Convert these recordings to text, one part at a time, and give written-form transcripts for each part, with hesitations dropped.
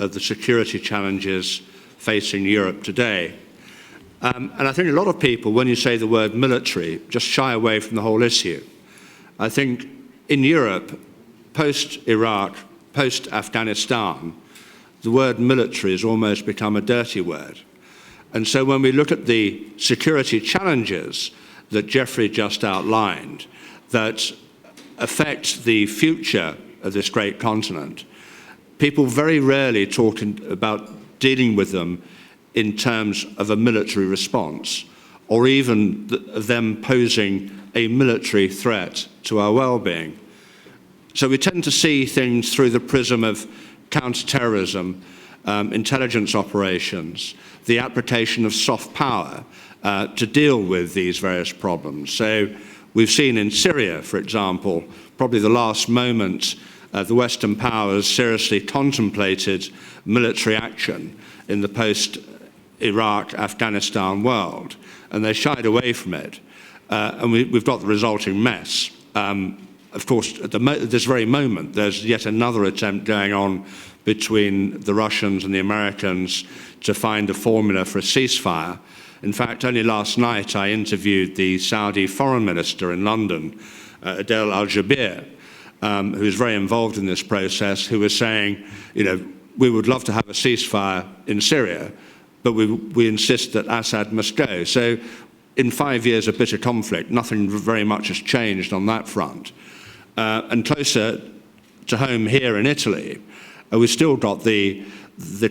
of the security challenges facing Europe today. And I think a lot of people, when you say the word military, just shy away from the whole issue. I think in Europe, post-Iraq, post-Afghanistan, the word military has almost become a dirty word. And so when we look at the security challenges that Geoffrey just outlined that affect the future of this great continent, people very rarely talk about dealing with them in terms of a military response, or even them posing a military threat to our well-being. So we tend to see things through the prism of counter-terrorism, intelligence operations, the application of soft power to deal with these various problems. So we've seen in Syria, for example, probably the last moment the Western powers seriously contemplated military action in the post-Iraq, Afghanistan world, and they shied away from it. And we've got the resulting mess. Of course, at this very moment, there's yet another attempt going on between the Russians and the Americans to find a formula for a ceasefire. In fact, only last night I interviewed the Saudi foreign minister in London, Adel Al-Jaber, who is very involved in this process, who was saying, you know, we would love to have a ceasefire in Syria, but we insist that Assad must go. So in 5 years of bitter conflict, nothing very much has changed on that front. And closer to home here in Italy, we've still got the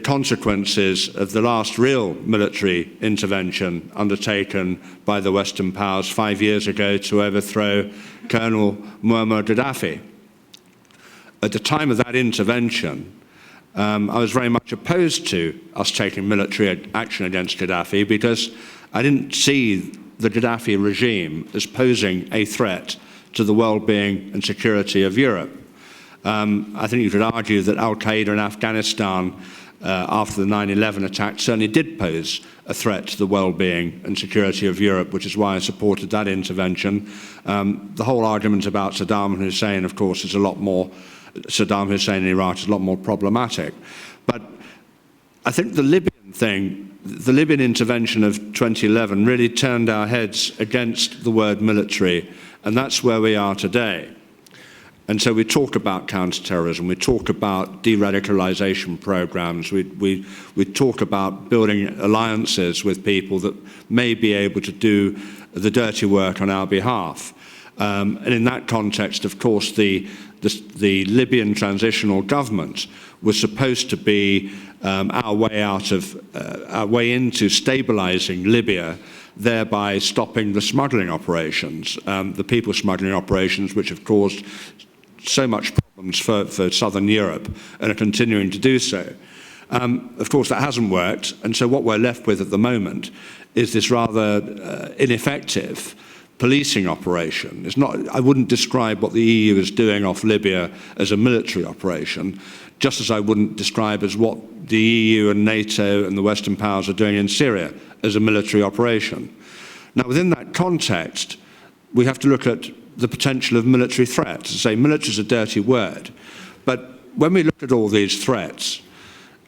consequences of the last real military intervention undertaken by the Western powers 5 years ago to overthrow Colonel Muammar Gaddafi. At the time of that intervention, I was very much opposed to us taking military action against Gaddafi because I didn't see the Gaddafi regime as posing a threat to the well-being and security of Europe. I think you could argue that Al-Qaeda in Afghanistan after the 9/11 attack certainly did pose a threat to the well-being and security of Europe, which is why I supported that intervention. The whole argument about Saddam Hussein, of course, is a lot more, Saddam Hussein in Iraq is a lot more problematic. But I think the Libyan thing, the Libyan intervention of 2011 really turned our heads against the word military, and that's where we are today. And so we talk about counterterrorism, we talk about de-radicalization programs, we talk about building alliances with people that may be able to do the dirty work on our behalf. And in that context, of course, the Libyan transitional government was supposed to be our way into stabilizing Libya, thereby stopping the smuggling operations, the people smuggling operations, which have caused so much problems for southern Europe and are continuing to do so. Of course, that hasn't worked, and so what we're left with at the moment is this rather ineffective policing operation. It's not, I wouldn't describe what the EU is doing off Libya as a military operation, just as I wouldn't describe as what the EU and NATO and the Western powers are doing in Syria as a military operation. Now, within that context, we have to look at the potential of military threats. To say military is a dirty word, but when we look at all these threats,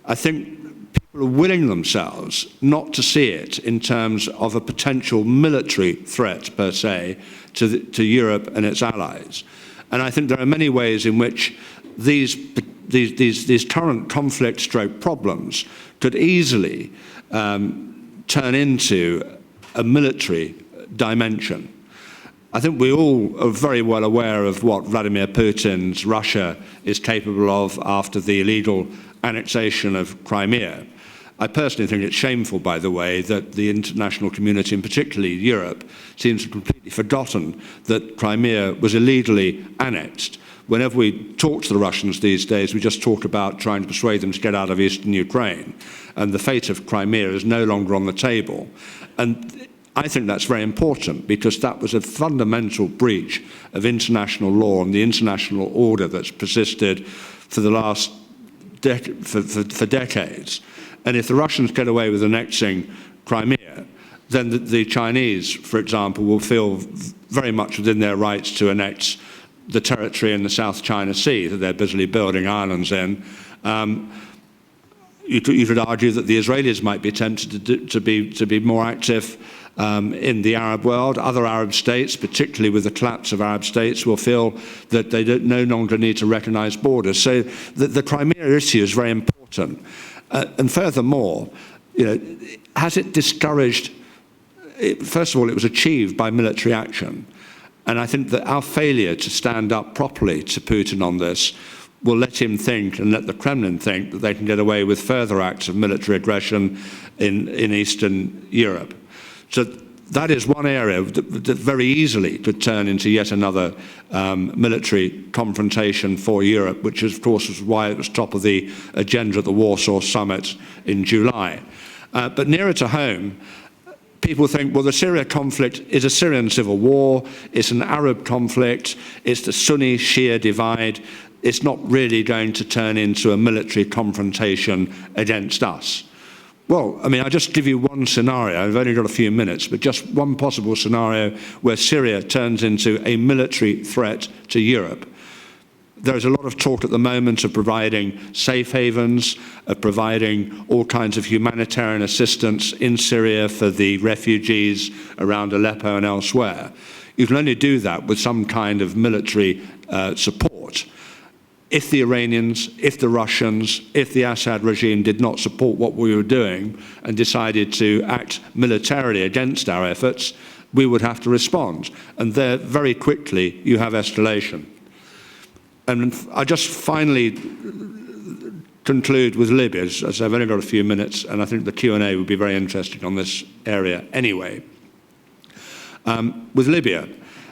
I think people are willing themselves not to see it in terms of a potential military threat per se to Europe and its allies. And I think there are many ways in which these current conflict-stroke problems could easily turn into a military dimension. I think we all are very well aware of what Vladimir Putin's Russia is capable of after the illegal annexation of Crimea. I personally think it's shameful, by the way, that the international community, and particularly Europe, seems to have completely forgotten that Crimea was illegally annexed. Whenever we talk to the Russians these days, we just talk about trying to persuade them to get out of eastern Ukraine. And the fate of Crimea is no longer on the table. And I think that's very important because that was a fundamental breach of international law and the international order that's persisted for the last for decades. And if the Russians get away with annexing Crimea, then the Chinese, for example, will feel very much within their rights to annex the territory in the South China Sea that they're busily building islands in. you could argue that the Israelis might be tempted to be more active in the Arab world. Other Arab states, particularly with the collapse of Arab states, will feel that they no longer need to recognize borders. So the Crimea issue is very important. And furthermore, has it discouraged? First of all, it was achieved by military action. And I think that our failure to stand up properly to Putin on this will let him think and let the Kremlin think that they can get away with further acts of military aggression in Eastern Europe. So that is one area that very easily could turn into yet another military confrontation for Europe, which of course was why it was top of the agenda at the Warsaw Summit in July. But nearer to home, people think, well, the Syria conflict is a Syrian civil war, it's an Arab conflict, it's the Sunni-Shia divide, it's not really going to turn into a military confrontation against us. Well, I mean, I'll just give you one scenario. I've only got a few minutes, but just one possible scenario where Syria turns into a military threat to Europe. There is a lot of talk at the moment of providing safe havens, of providing all kinds of humanitarian assistance in Syria for the refugees around Aleppo and elsewhere. You can only do that with some kind of military support. If the Iranians, if the Russians, if the Assad regime did not support what we were doing and decided to act militarily against our efforts, we would have to respond. And there, very quickly, you have escalation. And I just finally conclude with Libya, as I've only got a few minutes, and I think the Q&A would be very interesting on this area anyway. With Libya,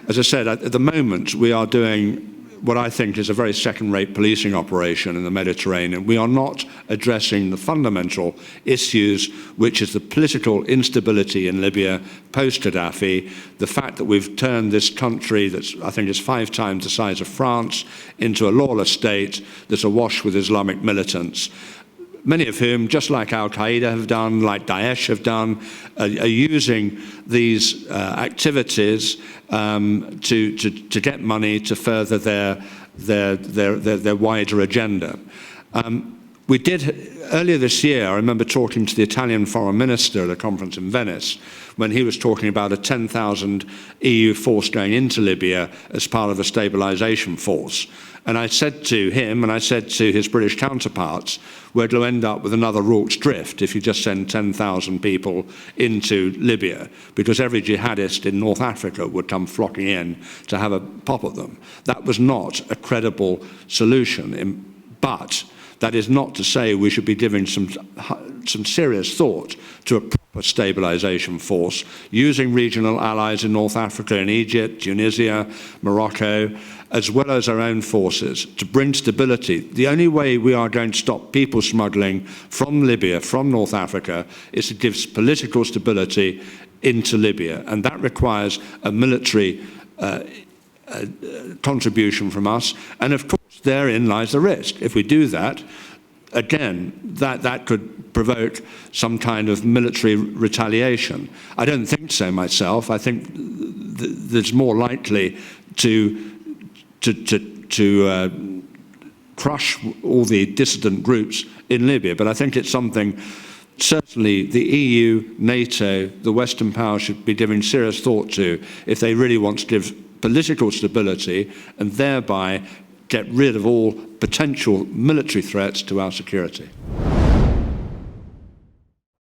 as I said, at the moment we are doing what I think is a very second-rate policing operation in the Mediterranean. We are not addressing the fundamental issues, which is the political instability in Libya post-Gaddafi, the fact that we've turned this country that's, I think, is 5 times the size of France into a lawless state that's awash with Islamic militants, many of whom, just like al-Qaeda have done, like Daesh have done, are using these activities to get money to further their wider agenda. We did, earlier this year, I remember talking to the Italian foreign minister at a conference in Venice when he was talking about a 10,000 EU force going into Libya as part of a stabilization force. And I said to him, and I said to his British counterparts, we're going to end up with another Rorke's Drift if you just send 10,000 people into Libya, because every jihadist in North Africa would come flocking in to have a pop at them. That was not a credible solution, but that is not to say we should be giving some serious thought to a proper stabilization force, using regional allies in North Africa, in Egypt, Tunisia, Morocco, as well as our own forces, to bring stability. The only way we are going to stop people smuggling from Libya, from North Africa, is to give political stability into Libya. And that requires a military contribution from us. And of course, therein lies the risk. If we do that, again, that could provoke some kind of military retaliation. I don't think so myself. I think there's more likely to crush all the dissident groups in Libya. But I think it's something certainly the EU, NATO, the Western powers should be giving serious thought to if they really want to give political stability and thereby get rid of all potential military threats to our security.